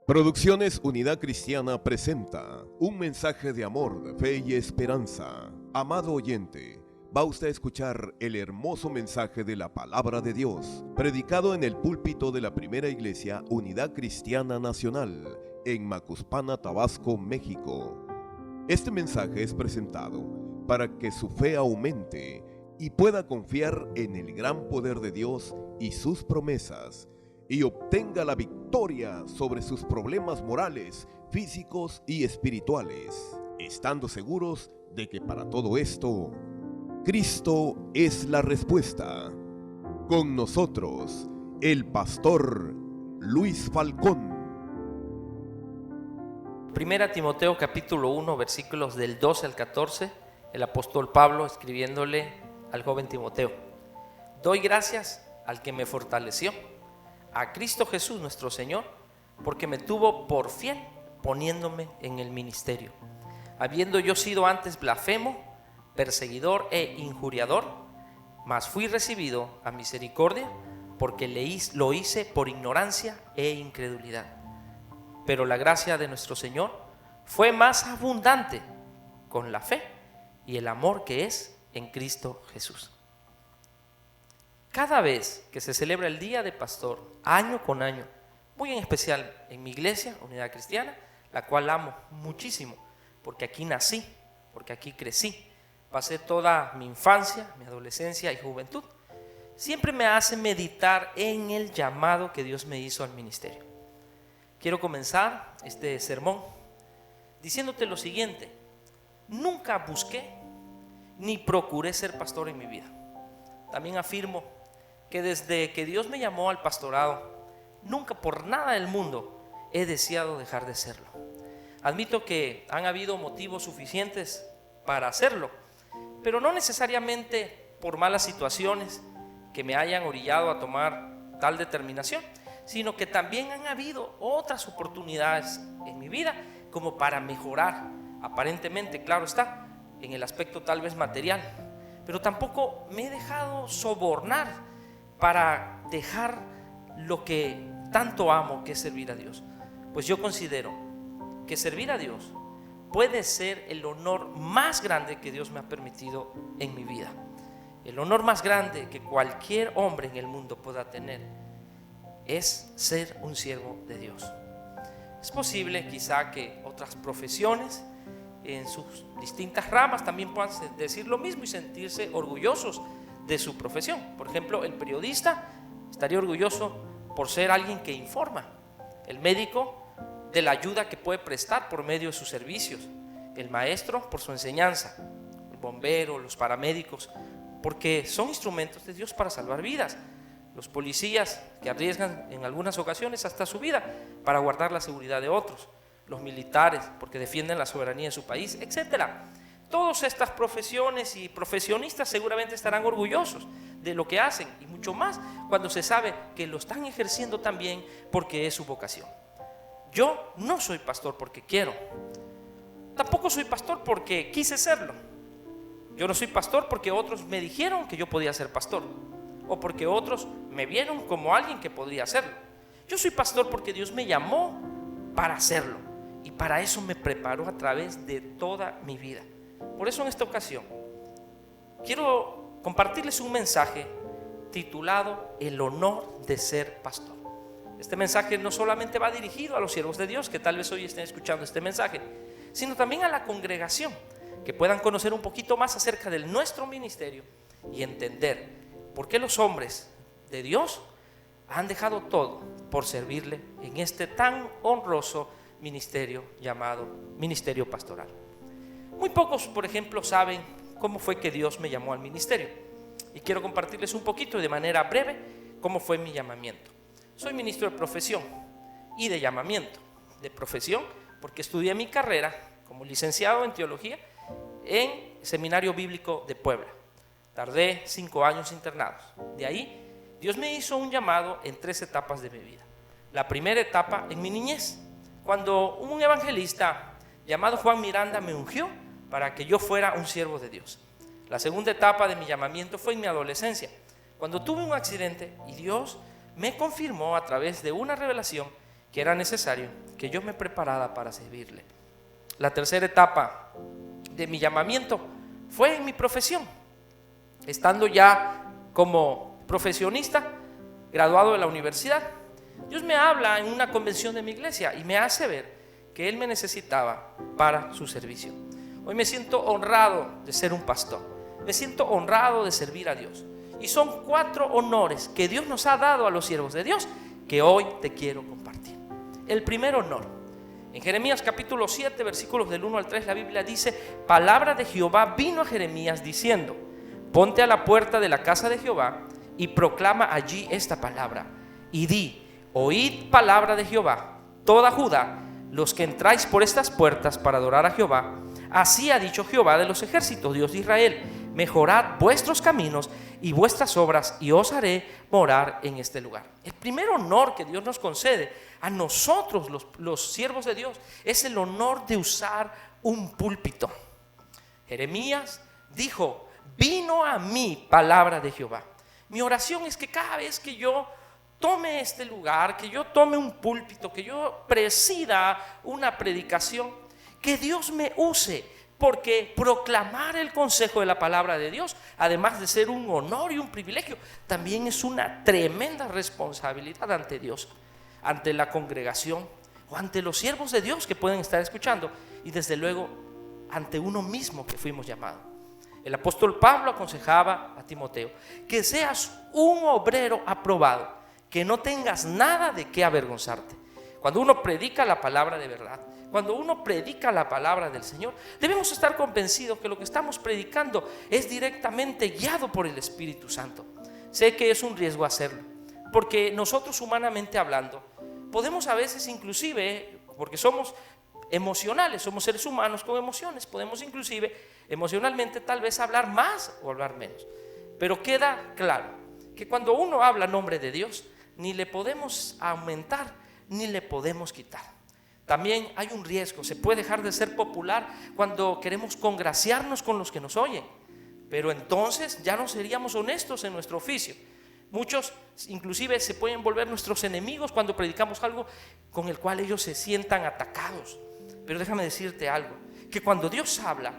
Producciones Unidad Cristiana presenta un mensaje de amor, de fe y esperanza. Amado oyente, va usted a escuchar el hermoso mensaje de la Palabra de Dios, predicado en el púlpito de la Primera Iglesia Unidad Cristiana Nacional, en Macuspana, Tabasco, México. Este mensaje es presentado para que su fe aumente y pueda confiar en el gran poder de Dios y sus promesas, y obtenga la victoria sobre sus problemas morales, físicos y espirituales, estando seguros de que para todo esto, Cristo es la respuesta. Con nosotros, el pastor Luis Falcón. Primera Timoteo capítulo 1, versículos del 12 al 14, el apóstol Pablo escribiéndole al joven Timoteo: doy gracias al que me fortaleció, a Cristo Jesús nuestro Señor, porque me tuvo por fiel poniéndome en el ministerio. Habiendo yo sido antes blasfemo, perseguidor e injuriador, mas fui recibido a misericordia, porque lo hice por ignorancia e incredulidad. Pero la gracia de nuestro Señor fue más abundante con la fe y el amor que es en Cristo Jesús. Cada vez que se celebra el Día de Pastor, año con año, muy en especial en mi iglesia, Unidad Cristiana, la cual amo muchísimo, porque aquí nací, porque aquí crecí, pasé toda mi infancia, mi adolescencia y juventud, siempre me hace meditar en el llamado que Dios me hizo al ministerio. Quiero comenzar este sermón diciéndote lo siguiente: nunca busqué ni procuré ser pastor en mi vida. También afirmo que desde que Dios me llamó al pastorado, nunca por nada del mundo he deseado dejar de serlo. Admito que han habido motivos suficientes para hacerlo, pero no necesariamente por malas situaciones que me hayan orillado a tomar tal determinación, sino que también han habido otras oportunidades en mi vida como para mejorar, aparentemente, claro está, en el aspecto tal vez material, pero tampoco me he dejado sobornar para dejar lo que tanto amo, que es servir a Dios. Pues yo considero que servir a Dios puede ser el honor más grande que Dios me ha permitido en mi vida. El honor más grande que cualquier hombre en el mundo pueda tener es ser un siervo de Dios. Es posible quizá que otras profesiones en sus distintas ramas también puedan decir lo mismo y sentirse orgullosos de su profesión. Por ejemplo, el periodista estaría orgulloso por ser alguien que informa, el médico de la ayuda que puede prestar por medio de sus servicios, el maestro por su enseñanza, el bombero, los paramédicos, porque son instrumentos de Dios para salvar vidas, los policías que arriesgan en algunas ocasiones hasta su vida para guardar la seguridad de otros, los militares porque defienden la soberanía de su país, etcétera. Todas estas profesiones y profesionistas seguramente estarán orgullosos de lo que hacen, y mucho más cuando se sabe que lo están ejerciendo también porque es su vocación. Yo no soy pastor porque quiero, tampoco soy pastor porque quise serlo. Yo no soy pastor porque otros me dijeron que yo podía ser pastor, o porque otros me vieron como alguien que podría hacerlo. Yo soy pastor porque Dios me llamó para hacerlo, y para eso me preparó a través de toda mi vida. Por eso en esta ocasión quiero compartirles un mensaje titulado El honor de ser pastor. Este mensaje no solamente va dirigido a los siervos de Dios que tal vez hoy estén escuchando este mensaje, sino también a la congregación, que puedan conocer un poquito más acerca de nuestro ministerio y entender por qué los hombres de Dios han dejado todo por servirle en este tan honroso ministerio llamado ministerio pastoral. Muy pocos, por ejemplo, saben cómo fue que Dios me llamó al ministerio, y quiero compartirles un poquito de manera breve cómo fue mi llamamiento. Soy ministro de profesión y de llamamiento. De profesión porque estudié mi carrera como licenciado en teología en Seminario Bíblico de Puebla. Tardé 5 años internados. De ahí Dios me hizo un llamado en 3 etapas de mi vida. La primera etapa en mi niñez, cuando un evangelista llamado Juan Miranda me ungió para que yo fuera un siervo de Dios. La segunda etapa de mi llamamiento fue en mi adolescencia, cuando tuve un accidente y Dios me confirmó a través de una revelación que era necesario que yo me preparara para servirle. La tercera etapa de mi llamamiento fue en mi profesión. Estando ya como profesionista, graduado de la universidad, Dios me habla en una convención de mi iglesia y me hace ver que Él me necesitaba para su servicio. Hoy me siento honrado de ser un pastor, me siento honrado de servir a Dios. Y son 4 honores que Dios nos ha dado a los siervos de Dios que hoy te quiero compartir. El primer honor, en Jeremías capítulo 7, versículos del 1 al 3, la Biblia dice: palabra de Jehová vino a Jeremías diciendo: ponte a la puerta de la casa de Jehová y proclama allí esta palabra, y di: oíd palabra de Jehová, toda Judá, los que entráis por estas puertas para adorar a Jehová. Así ha dicho Jehová de los ejércitos, Dios de Israel: mejorad vuestros caminos y vuestras obras, y os haré morar en este lugar. El primer honor que Dios nos concede a nosotros, los siervos de Dios, es el honor de usar un púlpito. Jeremías dijo: vino a mí palabra de Jehová. Mi oración es que cada vez que yo tome este lugar, que yo tome un púlpito, que yo presida una predicación, que Dios me use, porque proclamar el consejo de la palabra de Dios, además de ser un honor y un privilegio, también es una tremenda responsabilidad ante Dios, ante la congregación o ante los siervos de Dios que pueden estar escuchando, y desde luego ante uno mismo que fuimos llamados. El apóstol Pablo aconsejaba a Timoteo que seas un obrero aprobado, que no tengas nada de qué avergonzarte. Cuando uno predica la palabra de verdad, cuando uno predica la palabra del Señor, debemos estar convencidos que lo que estamos predicando es directamente guiado por el Espíritu Santo. Sé que es un riesgo hacerlo, porque nosotros, humanamente hablando, podemos a veces, inclusive, porque somos emocionales, somos seres humanos con emociones, podemos inclusive emocionalmente tal vez hablar más o hablar menos. Pero queda claro que cuando uno habla en nombre de Dios, ni le podemos aumentar ni le podemos quitar. También hay un riesgo, se puede dejar de ser popular cuando queremos congraciarnos con los que nos oyen, pero entonces ya no seríamos honestos en nuestro oficio. Muchos inclusive se pueden volver nuestros enemigos cuando predicamos algo con el cual ellos se sientan atacados. Pero déjame decirte algo, que cuando Dios habla,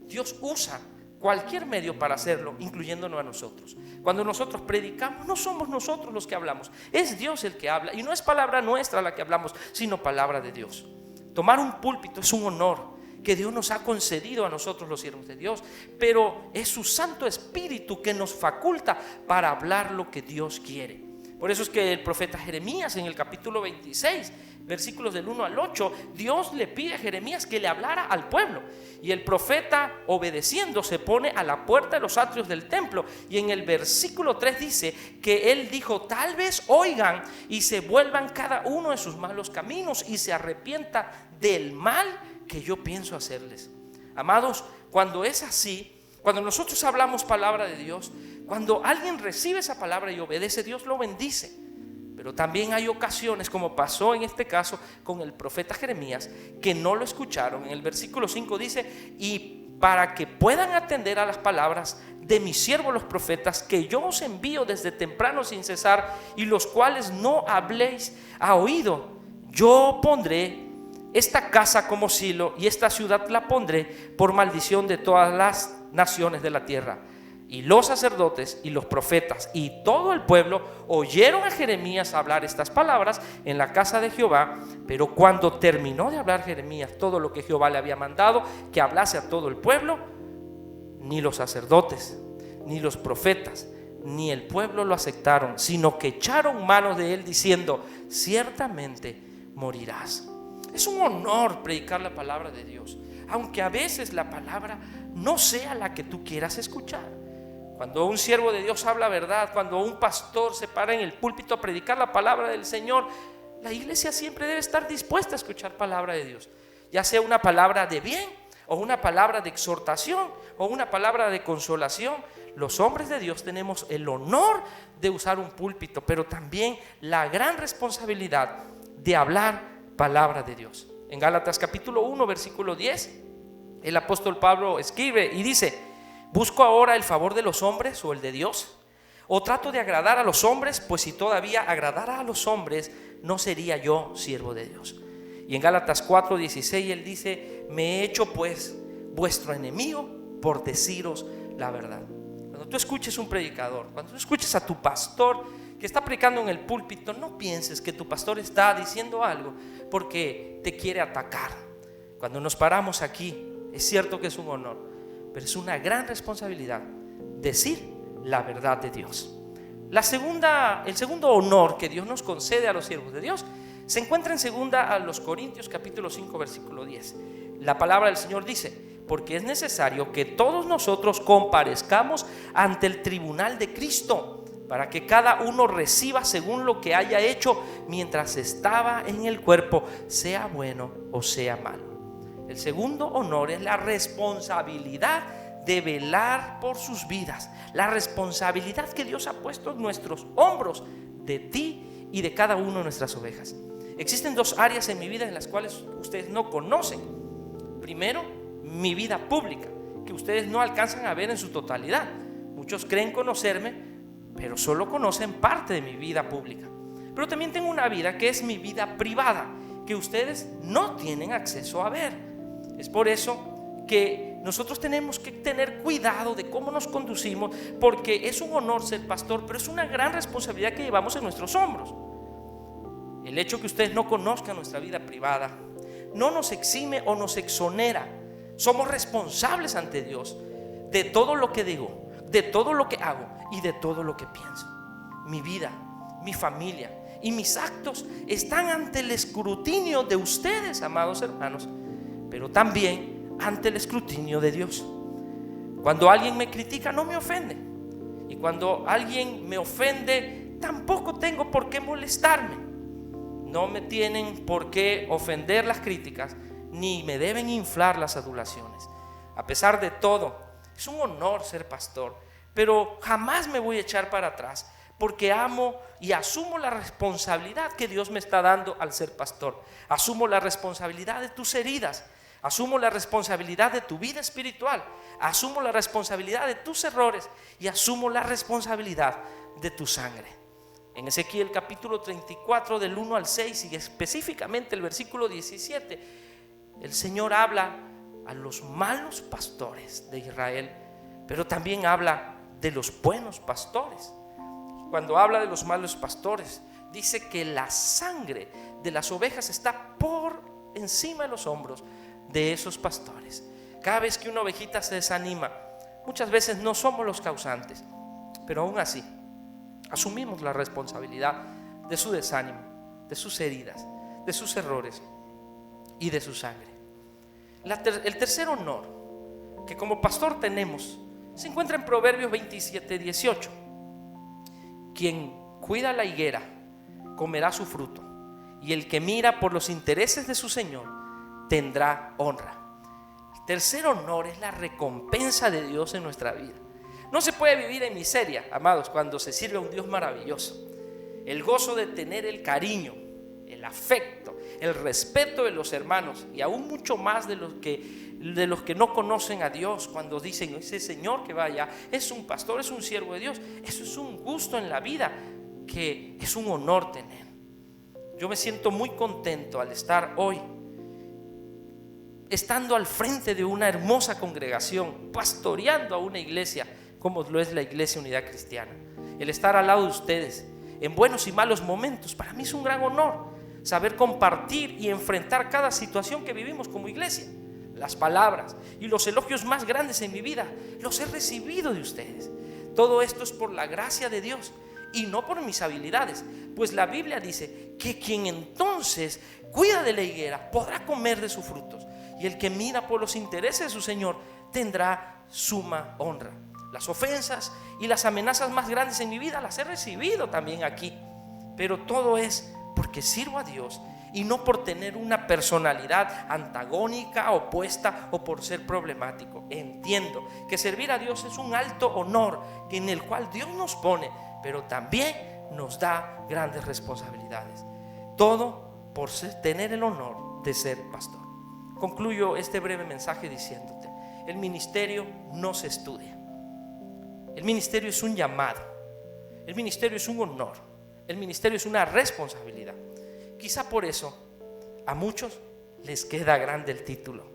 Dios usa cualquier medio para hacerlo, incluyéndonos a nosotros. Cuando nosotros predicamos, no somos nosotros los que hablamos, es Dios el que habla, y no es palabra nuestra la que hablamos, sino palabra de Dios. Tomar un púlpito es un honor que Dios nos ha concedido a nosotros, los siervos de Dios, pero es su Santo Espíritu que nos faculta para hablar lo que Dios quiere. Por eso es que el profeta Jeremías, en el capítulo 26, versículos del 1 al 8, Dios le pide a Jeremías que le hablara al pueblo, y el profeta, obedeciendo, se pone a la puerta de los atrios del templo, y en el versículo 3 dice que él dijo: tal vez oigan y se vuelvan cada uno de sus malos caminos y se arrepienta del mal que yo pienso hacerles. Amados, cuando es así, cuando nosotros hablamos palabra de Dios, cuando alguien recibe esa palabra y obedece, Dios lo bendice. Pero también hay ocasiones, como pasó en este caso con el profeta Jeremías, que no lo escucharon. En el versículo 5 dice: y para que puedan atender a las palabras de mis siervos los profetas, que yo os envío desde temprano sin cesar, y los cuales no habléis a oído, yo pondré esta casa como silo, y esta ciudad la pondré por maldición de todas las naciones de la tierra. Y los sacerdotes y los profetas y todo el pueblo oyeron a Jeremías hablar estas palabras en la casa de Jehová. Pero cuando terminó de hablar Jeremías todo lo que Jehová le había mandado que hablase a todo el pueblo, ni los sacerdotes, ni los profetas, ni el pueblo lo aceptaron, sino que echaron mano de él diciendo: ciertamente morirás. Es un honor predicar la palabra de Dios, aunque a veces la palabra no sea la que tú quieras escuchar. Cuando un siervo de Dios habla verdad, cuando un pastor se para en el púlpito a predicar la palabra del Señor, la iglesia siempre debe estar dispuesta a escuchar palabra de Dios, ya sea una palabra de bien o una palabra de exhortación o una palabra de consolación. Los hombres de Dios tenemos el honor de usar un púlpito, pero también la gran responsabilidad de hablar palabra de Dios. En Gálatas capítulo 1 versículo 10, el apóstol Pablo escribe y dice: ¿busco ahora el favor de los hombres o el de Dios? ¿O trato de agradar a los hombres? Pues si todavía agradara a los hombres, no sería yo siervo de Dios. Y en Gálatas 4:16 él dice: me he hecho pues vuestro enemigo por deciros la verdad. Cuando tú escuches un predicador, cuando tú escuches a tu pastor que está predicando en el púlpito, no pienses que tu pastor está diciendo algo porque te quiere atacar. Cuando nos paramos aquí, es cierto que es un honor, pero es una gran responsabilidad decir la verdad de Dios. El segundo honor que Dios nos concede a los siervos de Dios se encuentra en 2 Corintios capítulo 5 versículo 10. La palabra del Señor dice: porque es necesario que todos nosotros comparezcamos ante el tribunal de Cristo, para que cada uno reciba según lo que haya hecho mientras estaba en el cuerpo, sea bueno o sea malo. El segundo honor es la responsabilidad de velar por sus vidas, la responsabilidad que Dios ha puesto en nuestros hombros, de ti y de cada uno de nuestras ovejas. Existen dos áreas en mi vida en las cuales ustedes no conocen. Primero, mi vida pública, que ustedes no alcanzan a ver en su totalidad. Muchos creen conocerme, pero solo conocen parte de mi vida pública. Pero también tengo una vida que es mi vida privada, que ustedes no tienen acceso a ver. Es por eso que nosotros tenemos que tener cuidado de cómo nos conducimos, porque es un honor ser pastor, pero es una gran responsabilidad que llevamos en nuestros hombros. El hecho que ustedes no conozcan nuestra vida privada no nos exime o nos exonera. Somos responsables ante Dios de todo lo que digo, de todo lo que hago y de todo lo que pienso. Mi vida, mi familia y mis actos están ante el escrutinio de ustedes, amados hermanos, pero también ante el escrutinio de Dios. Cuando alguien me critica, no me ofende, y cuando alguien me ofende, tampoco tengo por qué molestarme. No me tienen por qué ofender las críticas, ni me deben inflar las adulaciones. A pesar de todo, es un honor ser pastor, pero jamás me voy a echar para atrás, porque amo y asumo la responsabilidad que Dios me está dando al ser pastor. Asumo la responsabilidad de tus heridas, asumo la responsabilidad de tu vida espiritual, asumo la responsabilidad de tus errores y asumo la responsabilidad de tu sangre. En Ezequiel capítulo 34 del 1 al 6 y específicamente el versículo 17, el Señor habla a los malos pastores de Israel, pero también habla de los buenos pastores. Cuando habla de los malos pastores, dice que la sangre de las ovejas está por encima de los hombros de esos pastores. Cada vez que una ovejita se desanima, muchas veces no somos los causantes, pero aún así asumimos la responsabilidad de su desánimo, de sus heridas, de sus errores y de su sangre. El tercer honor que como pastor tenemos se encuentra en Proverbios 27:18. Quien cuida la higuera comerá su fruto, y el que mira por los intereses de su Señor tendrá honra. El tercer honor es la recompensa de Dios en nuestra vida. No se puede vivir en miseria, amados, cuando se sirve a un Dios maravilloso. El gozo de tener el cariño, el afecto, el respeto de los hermanos, y aún mucho más de los que no conocen a Dios, cuando dicen: ese Señor que va allá es un pastor, es un siervo de Dios. Eso es un gusto en la vida que es un honor tener. Yo me siento muy contento al estar hoy estando al frente de una hermosa congregación, pastoreando a una iglesia como lo es la Iglesia Unidad Cristiana. El estar al lado de ustedes en buenos y malos momentos, para mí es un gran honor. Saber compartir y enfrentar cada situación que vivimos como iglesia. Las palabras y los elogios más grandes en mi vida los he recibido de ustedes. Todo esto es por la gracia de Dios y no por mis habilidades, pues la Biblia dice que quien entonces cuida de la higuera podrá comer de sus frutos, y el que mira por los intereses de su Señor tendrá suma honra. Las ofensas y las amenazas más grandes en mi vida las he recibido también aquí, pero todo es porque sirvo a Dios y no por tener una personalidad antagónica, opuesta o por ser problemático. Entiendo que servir a Dios es un alto honor en el cual Dios nos pone, pero también nos da grandes responsabilidades. Todo por tener el honor de ser pastor. Concluyo este breve mensaje diciéndote: el ministerio no se estudia. El ministerio es un llamado. El ministerio es un honor. El ministerio es una responsabilidad. Quizá por eso a muchos les queda grande el título,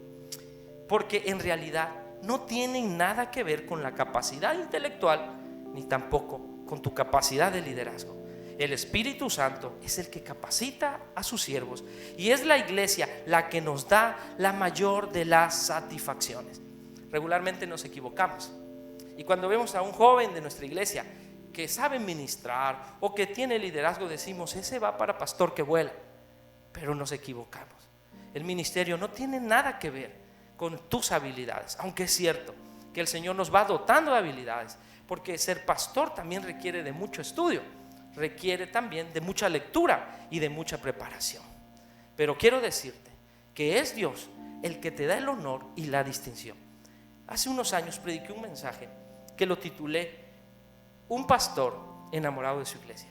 porque en realidad no tienen nada que ver con la capacidad intelectual ni tampoco con tu capacidad de liderazgo. El Espíritu Santo es el que capacita a sus siervos y es la iglesia la que nos da la mayor de las satisfacciones. Regularmente nos equivocamos y cuando vemos a un joven de nuestra iglesia que sabe ministrar o que tiene liderazgo, decimos: ese va para pastor que vuela. Pero nos equivocamos. El ministerio no tiene nada que ver con tus habilidades, aunque es cierto que el Señor nos va dotando de habilidades, porque ser pastor también requiere de mucho estudio, requiere también de mucha lectura y de mucha preparación. Pero quiero decirte que es Dios el que te da el honor y la distinción. Hace unos años prediqué un mensaje que lo titulé Un pastor enamorado de su iglesia.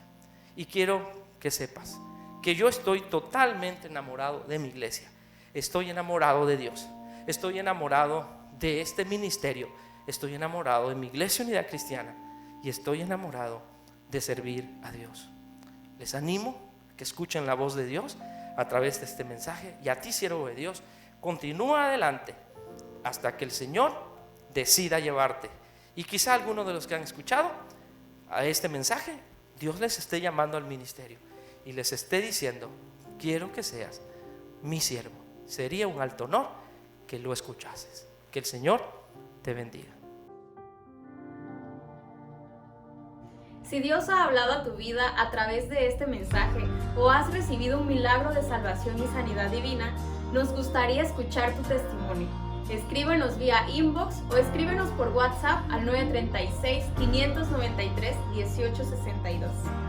Y quiero que sepas que yo estoy totalmente enamorado de mi iglesia. Estoy enamorado de Dios. Estoy enamorado de este ministerio. Estoy enamorado de mi iglesia Unidad Cristiana. Y estoy enamorado de servir a Dios. Les animo a que escuchen la voz de Dios a través de este mensaje. Y a ti, siervo de Dios, continúa adelante hasta que el Señor decida llevarte. Y quizá algunos de los que han escuchado a este mensaje, Dios les esté llamando al ministerio y les esté diciendo: quiero que seas mi siervo. Sería un alto honor que lo escuchases. Que el Señor te bendiga. Si Dios ha hablado a tu vida a través de este mensaje o has recibido un milagro de salvación y sanidad divina, nos gustaría escuchar tu testimonio. Escríbenos vía inbox o escríbenos por WhatsApp al 936-593-1862.